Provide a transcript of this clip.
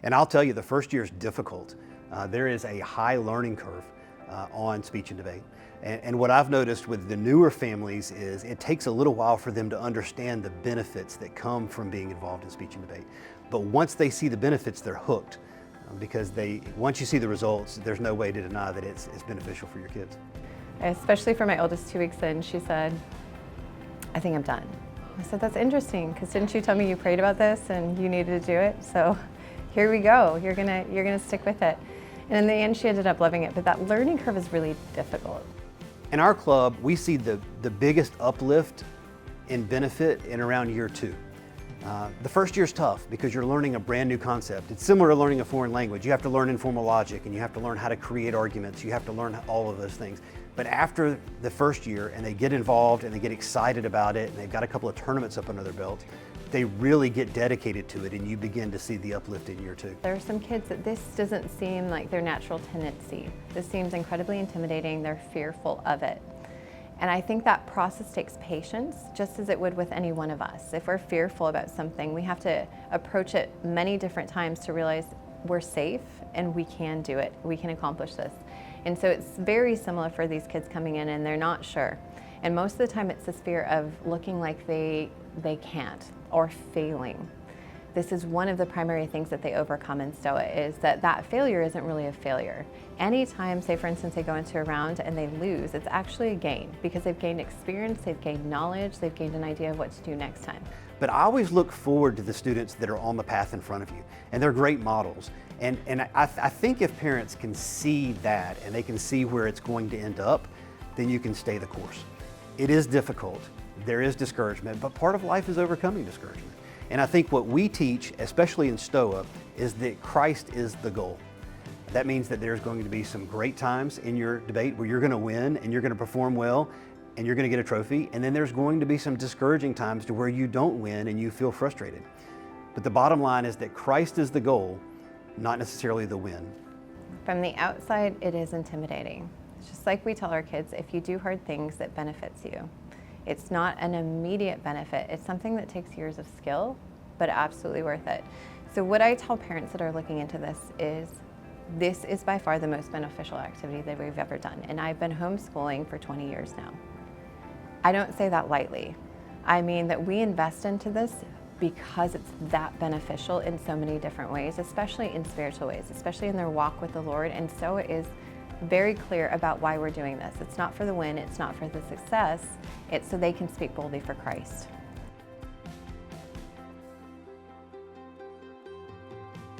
And I'll tell you, the first year is difficult. There is a high learning curve on speech and debate. And what I've noticed with the newer families is it takes a little while for them to understand the benefits that come from being involved in speech and debate. But once they see the benefits, they're hooked because once you see the results, there's no way to deny that it's beneficial for your kids. Especially for my oldest, 2 weeks in, she said, "I think I'm done." I said, "That's interesting, because didn't you tell me you prayed about this and you needed to do it? So here we go, you're gonna stick with it." And in the end, she ended up loving it, but that learning curve is really difficult. In our club, we see the biggest uplift in benefit in around year 2. The first year's tough because you're learning a brand new concept. It's similar to learning a foreign language. You have to learn informal logic and you have to learn how to create arguments. You have to learn all of those things. But after the first year and they get involved and they get excited about it and they've got a couple of tournaments up under their belt, they really get dedicated to it and you begin to see the uplift in year 2. There are some kids that this doesn't seem like their natural tendency. This seems incredibly intimidating. They're fearful of it. And I think that process takes patience, just as it would with any one of us. If we're fearful about something, we have to approach it many different times to realize we're safe and we can do it. We can accomplish this. And so it's very similar for these kids coming in and they're not sure. And most of the time it's this fear of looking like they can't or failing. This is one of the primary things that they overcome in Stoa, is that failure isn't really a failure. Anytime, say for instance, they go into a round and they lose, it's actually a gain because they've gained experience, they've gained knowledge, they've gained an idea of what to do next time. But I always look forward to the students that are on the path in front of you, and they're great models. And I think if parents can see that and they can see where it's going to end up, then you can stay the course. It is difficult, there is discouragement, but part of life is overcoming discouragement. And I think what we teach, especially in Stoa, is that Christ is the goal. That means that there's going to be some great times in your debate where you're going to win and you're going to perform well and you're going to get a trophy. And then there's going to be some discouraging times to where you don't win and you feel frustrated. But the bottom line is that Christ is the goal, not necessarily the win. From the outside, it is intimidating. It's just like we tell our kids, if you do hard things, that benefits you. It's not an immediate benefit. It's something that takes years of skill, but absolutely worth it. So what I tell parents that are looking into this is by far the most beneficial activity that we've ever done. And I've been homeschooling for 20 years now. I don't say that lightly. I mean that we invest into this because it's that beneficial in so many different ways, especially in spiritual ways, especially in their walk with the Lord. And so it is very clear about why we're doing this. It's not for the win, it's not for the success, it's so they can speak boldly for Christ.